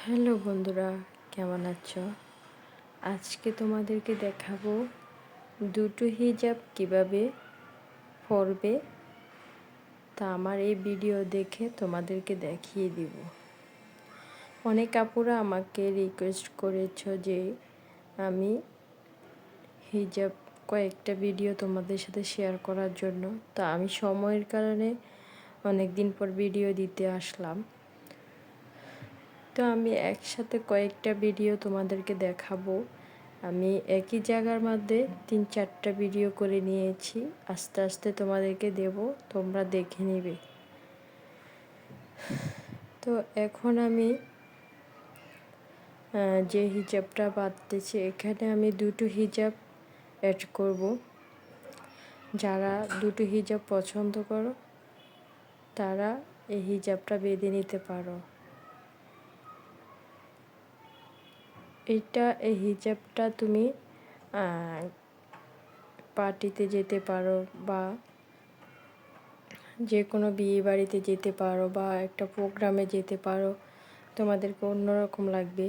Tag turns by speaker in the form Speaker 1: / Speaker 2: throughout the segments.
Speaker 1: Hello বন্ধুরা, কেমন আছো? আজকে তোমাদেরকে দেখাবো দুটো হিজাব কিভাবে পরবে। তা আমার এই ভিডিও দেখে তোমাদেরকে দেখিয়ে দিব। অনেক আপুরা আমাকে রিকোয়েস্ট করেছো যে আমি হিজাব কয়েকটা ভিডিও তোমাদের সাথে শেয়ার করার জন্য। তা আমি সময়ের কারণে অনেক দিন পর ভিডিও দিতে আসলাম। তো আমি একসাথে কয়েকটা ভিডিও তোমাদেরকে দেখাবো। আমি একই জায়গার মধ্যে 3-4টা ভিডিও করে নিয়েছি। আস্তে আস্তে তোমাদেরকে দেব, তোমরা দেখে নিবে। তো এখন আমি যে হিজাবটা বাঁধতেছি, এখানে আমি দুটো হিজাব অ্যাড করব। যারা দুটো হিজাব পছন্দ করো তারা এই হিজাবটা বেঁধে নিতে পারো। এই হিজাবটা তুমি পার্টিতে যেতে পারো বা যে কোনো বিয়ে বাড়িতে যেতে পারো বা একটা প্রোগ্রামে যেতে পারো, তোমাদেরকে অন্যরকম লাগবে।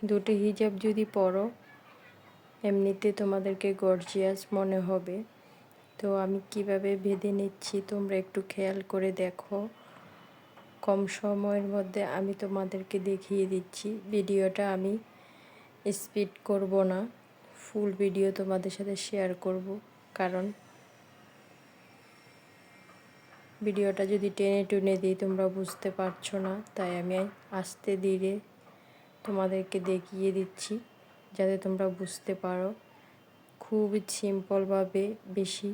Speaker 1: দুটো হিজাব যদি পরো এমনিতে তোমাদেরকে গর্জিয়াস মনে হবে। তো আমি কিভাবে বেঁধে নিচ্ছি তোমরা একটু খেয়াল করে দেখো। কম সময়ের মধ্যে আমি তোমাদেরকে দেখিয়ে দিচ্ছি। ভিডিওটা আমি স্পিড করব না, ফুল ভিডিও তোমাদের সাথে শেয়ার করব, কারণ ভিডিওটা যদি টেনে টুনে দিই তোমরা বুঝতে পারছো না। তাই আমি আস্তে ধীরে তোমাদেরকে দেখিয়ে দিচ্ছি যাতে তোমরা বুঝতে পারো। খুবই সিম্পলভাবে, বেশি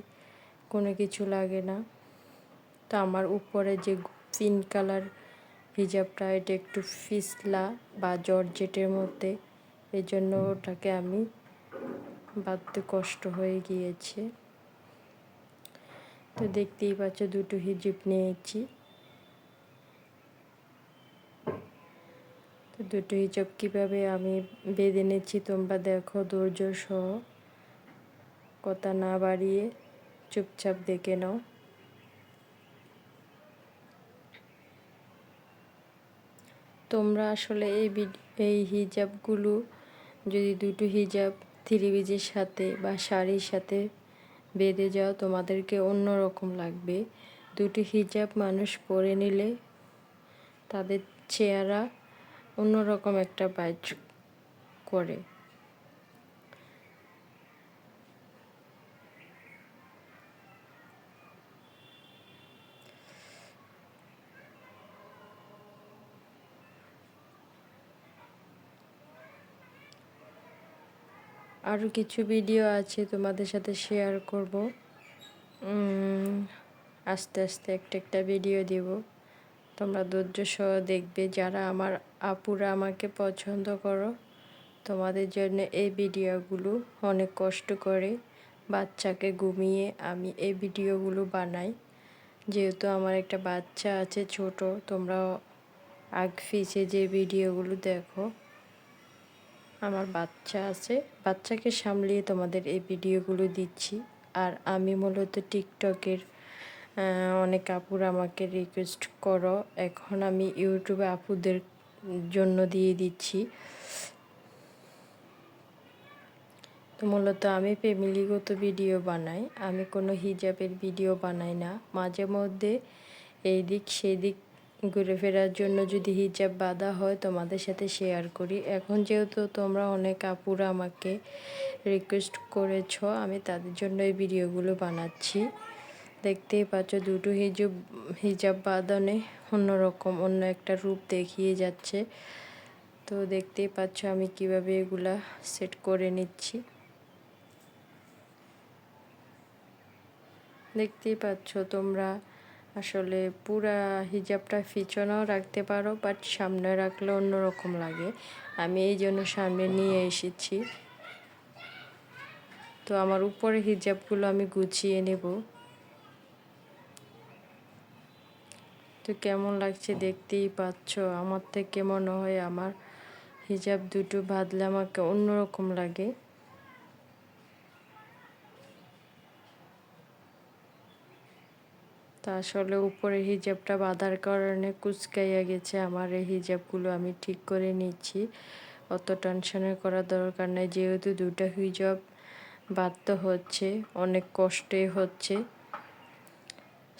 Speaker 1: কোনো কিছু লাগে না। তো আমার উপরে যে পিঙ্ক কালার হিজাবটা, এটা একটু ফিসলা বা জর্জেটের মধ্যে, এই জন্য ওটাকে আমি বাঁধতে কষ্ট হয়ে গিয়েছে। তো দেখতেই পাচ্ছ দুটো হিজাব নিয়েছি। তো দুটো হিজাব কীভাবে আমি বেঁধে নিচ্ছি তোমরা দেখো ধৈর্য সহ, কথা না বাড়িয়ে চুপচাপ দেখে নাও। তোমরা আসলে এই হিজাবগুলো যদি দুটো হিজাব থ্রি পিসের সাথে বা শাড়ির সাথে বেঁধে যাও তোমাদেরকে অন্যরকম লাগবে। দুটো হিজাব মানুষ পরে নিলে তাদের চেহারা অন্যরকম একটা বাইট করে। আরও কিছু ভিডিও আছে তোমাদের সাথে শেয়ার করব। আস্তে আস্তে একটা ভিডিও দেব, তোমরা ধৈর্য সহ দেখবে। যারা আমার আপুরা আমাকে পছন্দ করো, তোমাদের জন্য এই ভিডিওগুলো অনেক কষ্ট করে বাচ্চাকে ঘুমিয়ে আমি এই ভিডিওগুলো বানাই। যেহেতু আমার একটা বাচ্চা আছে ছোট, তোমরা আগ পিছে যে ভিডিওগুলো দেখো, আমার বাচ্চা আছে, বাচ্চাকে সামলিয়ে তোমাদের এই ভিডিওগুলো দিচ্ছি। আর আমি মূলত টিকটকের অনেক আপুরা আমাকে রিকোয়েস্ট করো, এখন আমি ইউটিউবে আপুদের জন্য দিয়ে দিচ্ছি। তো মূলত আমি ফ্যামিলিগত ভিডিও বানাই, আমি কোনো হিজাবের ভিডিও বানাই না। মাঝে মধ্যে এই দিক সেই দিক ঘুরে ফেরার জন্য যদি হিজাব বাঁধা হয় তোমাদের সাথে শেয়ার করি। এখন যেহেতু তোমরা অনেক আপুরা আমাকে রিকোয়েস্ট করেছো, আমি তাদের জন্য এই ভিডিওগুলো বানাচ্ছি। দেখতেই পাচ্ছ দুটো হিজাব বাঁধানে অন্যরকম অন্য একটা রূপ দেখিয়ে যাচ্ছে। তো দেখতেই পাচ্ছ আমি কিভাবে এগুলা সেট করে নিচ্ছি। দেখতেই পাচ্ছ তোমরা, আসলে পুরা হিজাবটা পিছনেও রাখতে পারো, বাট সামনে রাখলে অন্যরকম লাগে। আমি এই জন্য সামনে নিয়ে এসেছি। তো আমার উপরে হিজাবগুলো আমি গুছিয়ে নেব। তো কেমন লাগছে দেখতেই পাচ্ছ। আমার থেকে মনে হয় আমার হিজাব দুটো বাঁধলে আমাকে অন্যরকম লাগে। তা আসলে উপরে হিজাবটা বাঁধার কারণে কুচকাইয়া গেছে আমার এই হিজাবগুলো। আমি ঠিক করে নিচ্ছি, অত টেনশনের করা দরকার নেই, যেহেতু দুটো হিজাব বাঁধতে হচ্ছে, অনেক কষ্টে হচ্ছে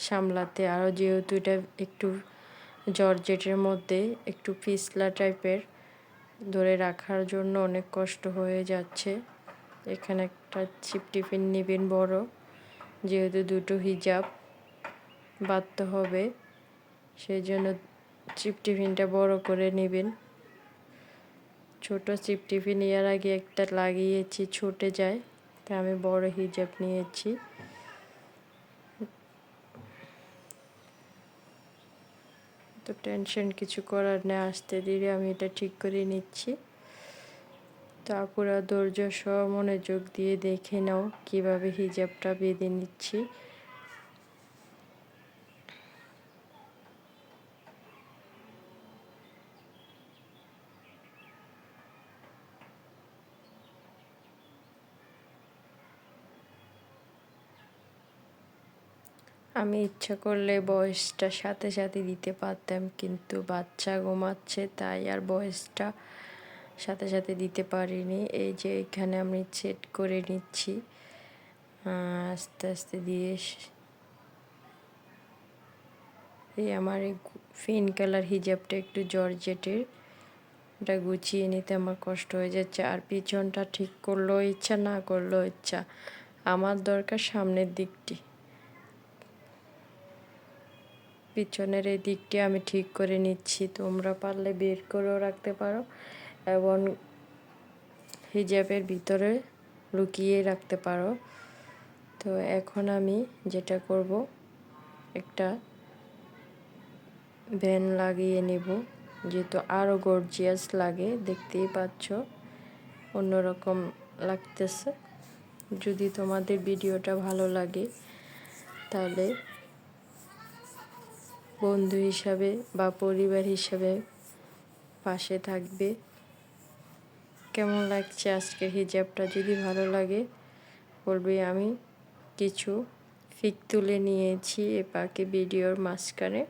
Speaker 1: সামলাতে। আরও যেহেতু এটা একটু জর্জেটের মধ্যে একটু পিছলা টাইপের, ধরে রাখার জন্য অনেক কষ্ট হয়ে যাচ্ছে। এখানে একটা চিপ টিফিন নেবেন বড়, যেহেতু দুটো হিজাব বাঁধতে হবে, সেই জন্য চিপ টিফিনটা বড় করে নেবেন। ছোট চিপ টিফিন এর আগে একটা লাগিয়েছি, ছুটে যায়, তাই আমি বড় হিজাব নিয়েছি। তো টেনশন কিছু করার নেই, আস্তে ধীরে আমি এটা ঠিক করে নিচ্ছি। তা পুরো ধৈর্য সহ মনোযোগ দিয়ে দেখে নাও কিভাবে হিজাবটা বেঁধে নিচ্ছি। আমি ইচ্ছা করলে বয়সটা সাথে সাথে দিতে পারতাম, কিন্তু বাচ্চা ঘুমাচ্ছে তাই আর বয়সটা সাথে সাথে দিতে পারিনি। এই যে এখানে আমি সেট করে নিচ্ছি আস্তে আস্তে দিয়ে। এই আমার এই ফিন কালার হিজাবটা একটু জর্জেটের, এটা গুছিয়ে নিতে আমার কষ্ট হয়ে যাচ্ছে। আর পিছনটা ঠিক করলেও ইচ্ছা, না করলেও ইচ্ছা, আমার দরকার সামনের দিকটি। পিছনের এই দিকটি আমি ঠিক করে নিচ্ছি, তোমরা পারলে বের করেও রাখতে পারো এবং হিজাবের ভিতরে লুকিয়ে রাখতে পারো। তো এখন আমি যেটা করব, একটা ভ্যান লাগিয়ে নেব, যেহেতু আরও গর্জিয়াস লাগে, দেখতেই পাচ্ছ অন্যরকম লাগতেছে। যদি তোমাদের ভিডিওটা ভালো লাগে তাহলে বন্ধু হিসাবে বা পরিবার হিসাবে পাশে থাকবে। কেমন লাগছে আজকের হিজাবটা? যদি ভালো লাগে বলবে। আমি কিছু পিক তুলে নিয়েছি এ পাকে ভিডিওর মাঝখানে।